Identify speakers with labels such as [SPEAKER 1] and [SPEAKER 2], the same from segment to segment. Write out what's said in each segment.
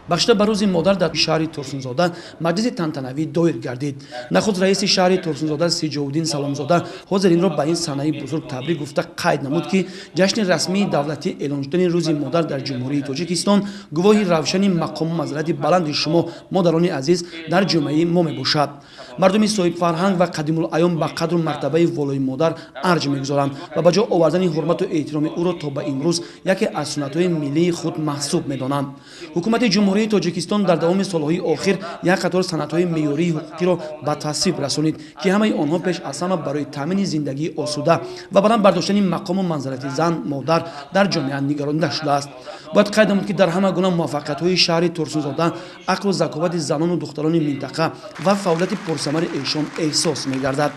[SPEAKER 1] бахшида ба рӯзи модар дар шаҳри Турсунзода маҷлиси тантанавӣ доир гардид. Нахуд раиси шаҳри Турсунзода Сиҷоуддин Саломзода ҳозиринро ба ин санаи бузург табрик гуфта қайд намуд, ки ҷашни расмии давлатӣ эълон шудани рӯзи модар дар ҷумҳурии Тоҷикистон гувоҳи равшани мақому мазорати баланди шумо модарони азиз дар ҷомеаи мо мебошад. Мардуми соҳибфарҳанг ва қадимулайём ба қадру мартабаи волои модар арҷ мегузоранд ва ба ҷо овардани ҳурмату эҳтироми ӯро то ба имрӯз яке аз суннатҳои миллии худ маҳсуб медонанд. ҳукумати ҷумҳурии Тоҷикистон дар давоми солҳои охир як қатор санадҳои меъёрии ҳуқуқиро ба тасвиб расонид, ки ҳамаи онҳо пеш аз ҳама барои таъмини зиндагии осуда ва баланд бардоштани мақому манзарати зан модар дар ҷомеа нигаронида шудааст. бояд қайд намуд, ки дар ҳама гуна муваффақиятҳои шаҳри Турсунзода ақлу заковати занону духтарони минтақа ва фаъолияти пурсамари эшон эҳсос мегардад.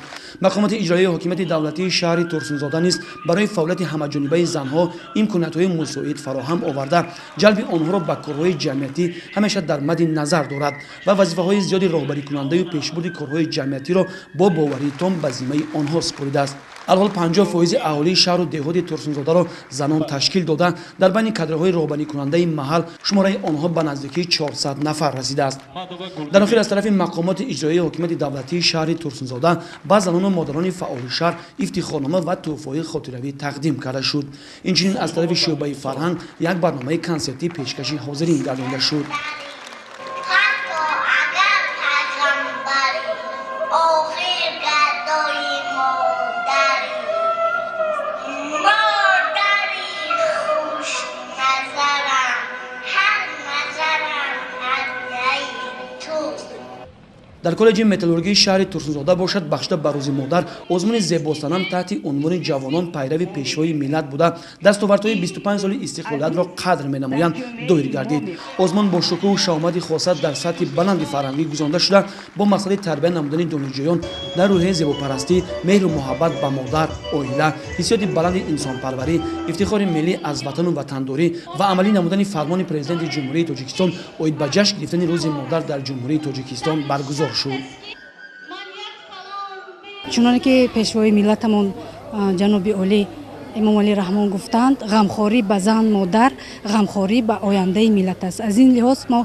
[SPEAKER 1] мақомоти иҷроии ҳокимияти давлатии шаҳри Турсунзода низ барои фаъолияти ҳамаҷонибаи занҳо имкониятҳои мусоид фароҳам оварда ҷалби онҳоро ба корҳои ҷамъиятӣ ҳамеша дар мадди назар дорад ва вазифаҳои зиёди роҳбарикунандаю пешбурди корҳои ҷамъиятиро бо боварии том ба зиммаи онҳо спуридааст. алҳол 50% аҳолии шаҳру деҳоти Турсунзодаро занон ташкил дода, дар байни кадрҳои роҳбарикунандаи маҳал шумораи онҳо ба наздикии 400 нафар расидааст. дар охир аз тарафи мақомоти иҷроии ҳокимияти давлатии шаҳри Турсунзода ба занону модарони фаъоли шаҳр ифтихорнома ва тӯҳфаҳои хотиравӣ тақдим карда шуд. инчунин аз тарафи шӯъбаи фарҳанг як барномаи консертӣ пешкаши ҳозирин гардонида шуд. дар коллеҷи металлургии шаҳри Турсунзода бошад бахшида ба рӯзи модар озмуни зебосанам таҳти унвони ҷавонон пайрави пешвои миллат буда дастовардҳои 25 соли истиқлолиятро қадр менамоянд доир гардид. озмон бо шукӯҳу шаомади хоса дар сатҳи баланди фарҳангӣ гузаронида шуда бо мақсади тарбия намудани донишҷӯён дар рӯҳияи зебопарастӣ, меҳру муҳаббат ба модар, оила, ҳиссиёти баланди инсонпарварӣ, ифтихори миллӣ аз ватану ватандорӣ ва амалӣ намудани фармони президенти ҷумҳурии Тоҷикистон оид ба ҷашн гирифтани рӯзи модар дар ҷумҳурии Тоҷикистон баргузор шуд.
[SPEAKER 2] чуноне ки пешвои миллатамон ҷаноби олӣ имом Алӣ Раҳмон гуфтанд, ғамхорӣ ба зан модар, ғамхорӣ ба ояндаи миллат аст. аз ин лиҳоз мо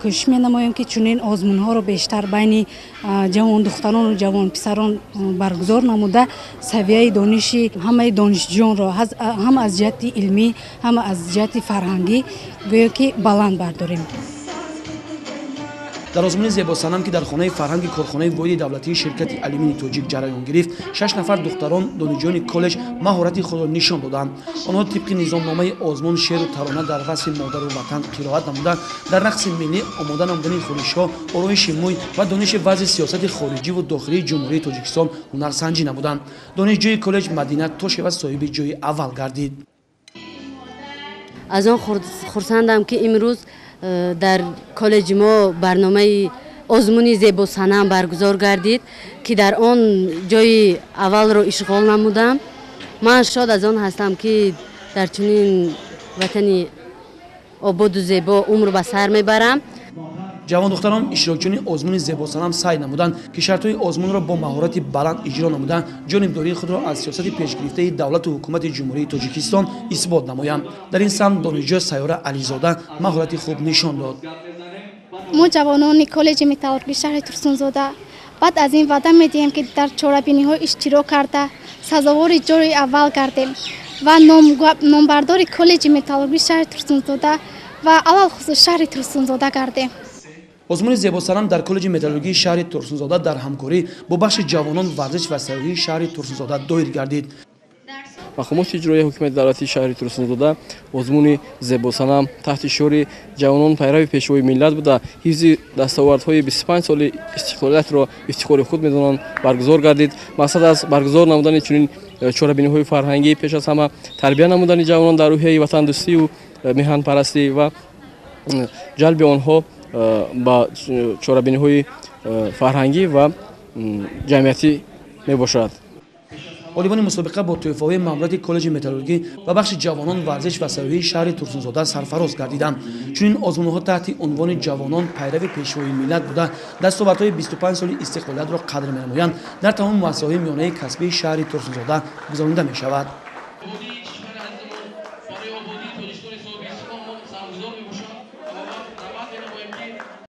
[SPEAKER 2] кӯшиш менамоем ки чунин озмунҳоро бештар байни ҷавон духтарону ҷавон писарон баргузор намуда савияи дониши ҳамаи донишҷӯёнро ҳам аз ҷиҳати илмӣ, ҳам аз ҷиҳати фарҳангӣ гӯё ки баланд бардорем.
[SPEAKER 1] дар озмуни зебосанам ки дар хонаи фарҳанги корхонаи воҳиди давлатии ширкати алюмини тоҷик ҷараён гирифт, 6 нафар духтарон донишҷӯёни коллеҷ маҳорати худро нишон доданд. онҳо тибқи низомномаи озмун шеъру тарона дар васфи модару ватан қироат намуда дар рақси миллӣ омода намудани хуришҳо, ороиши мӯй ва дониши вазъи сиёсати хориҷиву дохилии ҷумҳурии Тоҷикистон ҳунарсанҷӣ намуданд. донишҷӯи коллеҷ Мадина Тошева соҳиби ҷойи аввал гардид.
[SPEAKER 3] аз он хурсандам ки имрӯз дар коллеҷи мо барномаи озмуни зебосанам баргузор гардид, ки дар он ҷои аввалро ишғол намудам. ман шод аз он ҳастам ки дар чунин ватани ободу зебо умр ба сар мебарам.
[SPEAKER 1] ҷавондухтарон иштирокчиёни озмуни зебосанам сай намуданд ки шартҳои озмунро бо маҳорати баланд иҷро намуда ҷонибдории худро аз сиёсати пешгирифтаи давлату ҳукумати ҷумҳурии Тоҷикистон исбот намоянд. дар ин самт донишҷӯ Сайёра Ализода маҳорати хуб нишон дод.
[SPEAKER 4] мо ҷавонони коллеҷи металлургии шаҳри Турсунзода баъд аз ин ваъда медиҳем ки дар чорабиниҳо иштирок карда сазовори ҷойи аввал гардем ва номбардори коллеҷи металлургии шаҳри Турсунзода ва алалхусус шаҳри Турсунзода гардем.
[SPEAKER 1] озмуни зебосанам дар коллеҷи металлургии шаҳри Турсунзода дар ҳамкорӣ бо бахши ҷавонон варзиш ва сайёҳии шаҳри Турсунзода доир гардид.
[SPEAKER 5] мақомоти иҷроии ҳокимияти давлатии шаҳри Турсунзода озмуни зебосанам таҳти шиори ҷавонон пайрави пешвои миллат буда ҳифзи дастовардҳои 25 соли истиқлолиятро ифтихори худ медонанд баргузор гардид. мақсад аз баргузор намудани чунин чорабиниҳои фарҳангӣ пеш аз ҳама тарбия намудани ҷавонон дар рӯҳияи ватандӯстию меҳанпарастӣ ва ҷалби онҳо ба чорабиниҳои фарҳангӣ ва ҷамъиятӣ мебошад.
[SPEAKER 1] олимони мусобиқа бо тӯҳфаҳои маъмурияти коллеҷи металлургӣ ва бахши ҷавонон варзиш ва сайёҳии шаҳри Турсунзода сарфароз гардиданд. чунин озмунҳо таҳти унвони ҷавонон пайрави пешвои миллат буда дастовардҳои 25 соли истиқлолиятро қадр менамоянд дар тамоми муассисаҳои миёнаи касбии шаҳри Турсунзода гузаронида мешавад.